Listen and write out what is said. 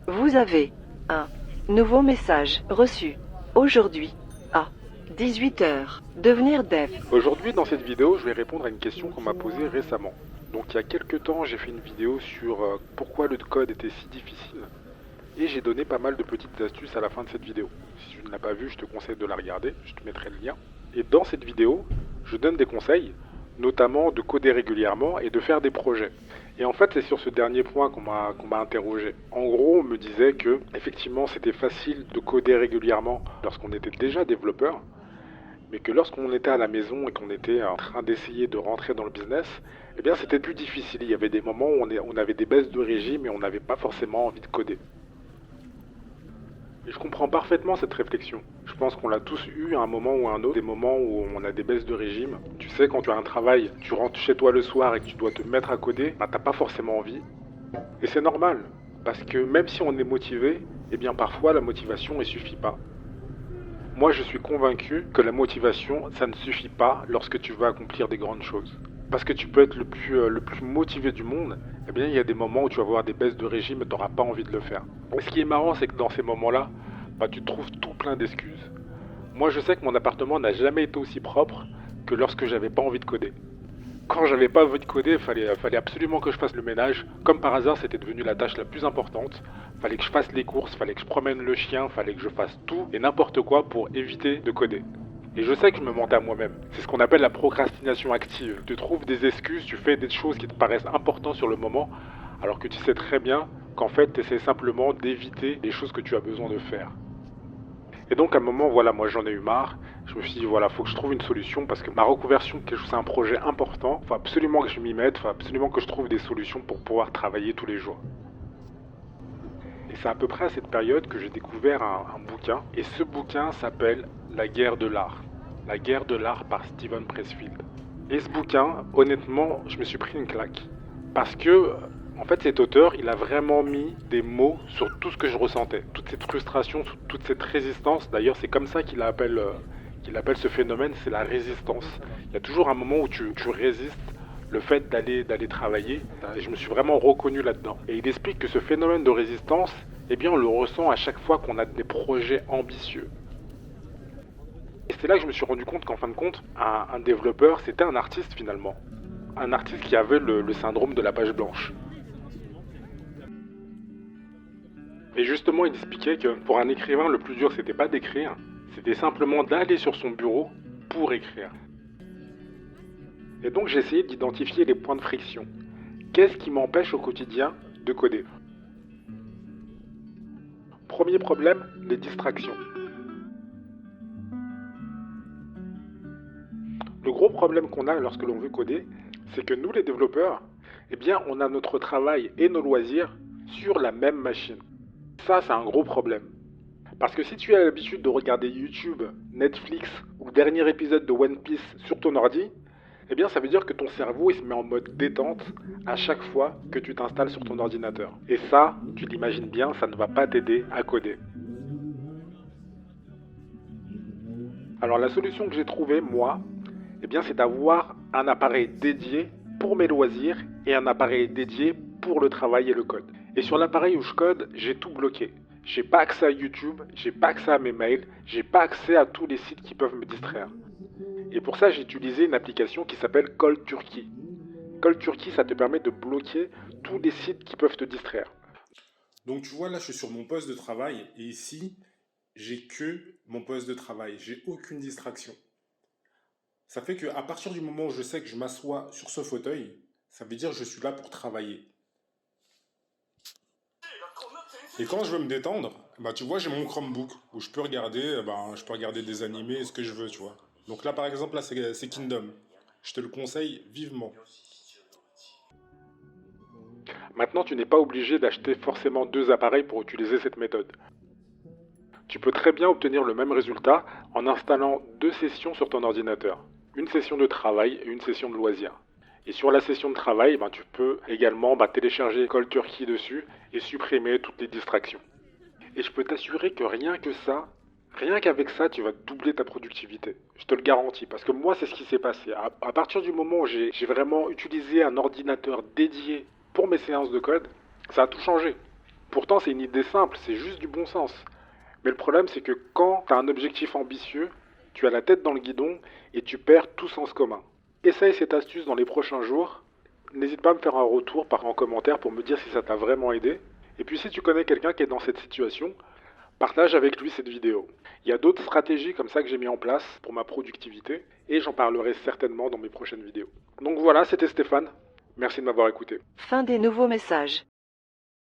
Vous avez un nouveau message reçu aujourd'hui à 18 heures. Devenir dev. Aujourd'hui, dans cette vidéo, je vais répondre à une question qu'on m'a posée récemment. Donc, il y a quelques temps, j'ai fait une vidéo sur pourquoi le code était si difficile. Et j'ai donné pas mal de petites astuces à la fin de cette vidéo. Si tu ne l'as pas vue, je te conseille de la regarder, je te mettrai le lien. Et dans cette vidéo, je donne des conseils, notamment de coder régulièrement et de faire des projets. Et en fait, c'est sur ce dernier point qu'on m'a interrogé. En gros, on me disait que, effectivement, c'était facile de coder régulièrement lorsqu'on était déjà développeur, mais que lorsqu'on était à la maison et qu'on était en train d'essayer de rentrer dans le business, eh bien c'était plus difficile. Il y avait des moments où on avait des baisses de régime et on n'avait pas forcément envie de coder. Et je comprends parfaitement cette réflexion. Je pense qu'on l'a tous eu à un moment ou à un autre, des moments où on a des baisses de régime. Tu sais, quand tu as un travail, tu rentres chez toi le soir et que tu dois te mettre à coder, bah t'as pas forcément envie. Et c'est normal, parce que même si on est motivé, eh bien parfois la motivation ne suffit pas. Moi, je suis convaincu que la motivation, ça ne suffit pas lorsque tu veux accomplir des grandes choses. Parce que tu peux être le plus motivé du monde, eh bien, il y a des moments où tu vas avoir des baisses de régime et tu n'auras pas envie de le faire. Et ce qui est marrant, c'est que dans ces moments-là, bah, tu trouves tout plein d'excuses. Moi, je sais que mon appartement n'a jamais été aussi propre que lorsque j'avais pas envie de coder. Quand j'avais pas envie de coder, fallait absolument que je fasse le ménage. Comme par hasard, c'était devenu la tâche la plus importante. Fallait que je fasse les courses, fallait que je promène le chien, fallait que je fasse tout et n'importe quoi pour éviter de coder. Et je sais que je me mentais à moi-même. C'est ce qu'on appelle la procrastination active. Tu trouves des excuses, tu fais des choses qui te paraissent importantes sur le moment, alors que tu sais très bien qu'en fait, tu essaies simplement d'éviter les choses que tu as besoin de faire. Et donc à un moment, voilà, moi j'en ai eu marre. Je me suis dit, voilà, faut que je trouve une solution parce que ma reconversion, c'est un projet important. Faut absolument que je m'y mette, faut absolument que je trouve des solutions pour pouvoir travailler tous les jours. Et c'est à peu près à cette période que j'ai découvert un bouquin. Et ce bouquin s'appelle La guerre de l'art. La guerre de l'art par Steven Pressfield. Et ce bouquin, honnêtement, je me suis pris une claque. Parce que, en fait, cet auteur, il a vraiment mis des mots sur tout ce que je ressentais. Toute cette frustration, toute cette résistance. D'ailleurs, c'est comme ça qu'il appelle ce phénomène, c'est la résistance. Il y a toujours un moment où tu résistes le fait d'aller travailler. Et je me suis vraiment reconnu là-dedans. Et il explique que ce phénomène de résistance, eh bien, on le ressent à chaque fois qu'on a des projets ambitieux. Et c'est là que je me suis rendu compte qu'en fin de compte, un développeur, c'était un artiste finalement. Un artiste qui avait le syndrome de la page blanche. Et justement, il expliquait que pour un écrivain, le plus dur, c'était pas d'écrire, c'était simplement d'aller sur son bureau pour écrire. Et donc, j'ai essayé d'identifier les points de friction. Qu'est-ce qui m'empêche au quotidien de coder? Premier problème, les distractions. Le gros problème qu'on a lorsque l'on veut coder, c'est que nous les développeurs, eh bien, on a notre travail et nos loisirs sur la même machine. Ça, c'est un gros problème. Parce que si tu as l'habitude de regarder YouTube, Netflix ou le dernier épisode de One Piece sur ton ordi, eh bien ça veut dire que ton cerveau il se met en mode détente à chaque fois que tu t'installes sur ton ordinateur. Et ça, tu l'imagines bien, ça ne va pas t'aider à coder. Alors la solution que j'ai trouvée, moi, eh bien c'est d'avoir un appareil dédié pour mes loisirs et un appareil dédié pour le travail et le code. Et sur l'appareil où je code, j'ai tout bloqué. J'ai pas accès à YouTube, j'ai pas accès à mes mails, j'ai pas accès à tous les sites qui peuvent me distraire. Et pour ça, j'ai utilisé une application qui s'appelle Cold Turkey. Cold Turkey, ça te permet de bloquer tous les sites qui peuvent te distraire. Donc tu vois, là, je suis sur mon poste de travail et ici, j'ai que mon poste de travail. J'ai aucune distraction. Ça fait qu'à partir du moment où je sais que je m'assois sur ce fauteuil, ça veut dire que je suis là pour travailler. Et quand je veux me détendre, bah tu vois, j'ai mon Chromebook où je peux regarder des animés, ce que je veux, tu vois. Donc là, par exemple, là, c'est Kingdom. Je te le conseille vivement. Maintenant, tu n'es pas obligé d'acheter forcément deux appareils pour utiliser cette méthode. Tu peux très bien obtenir le même résultat en installant deux sessions sur ton ordinateur. Une session de travail et une session de loisir. Et sur la session de travail, tu peux également télécharger Cold Turkey dessus et supprimer toutes les distractions. Et je peux t'assurer que rien qu'avec ça, tu vas doubler ta productivité. Je te le garantis, parce que moi, c'est ce qui s'est passé. À partir du moment où j'ai vraiment utilisé un ordinateur dédié pour mes séances de code, ça a tout changé. Pourtant, c'est une idée simple, c'est juste du bon sens. Mais le problème, c'est que quand tu as un objectif ambitieux, tu as la tête dans le guidon et tu perds tout sens commun. Essaye cette astuce dans les prochains jours. N'hésite pas à me faire un retour en commentaire pour me dire si ça t'a vraiment aidé. Et puis si tu connais quelqu'un qui est dans cette situation, partage avec lui cette vidéo. Il y a d'autres stratégies comme ça que j'ai mis en place pour ma productivité et j'en parlerai certainement dans mes prochaines vidéos. Donc voilà, c'était Stéphane. Merci de m'avoir écouté. Fin des nouveaux messages.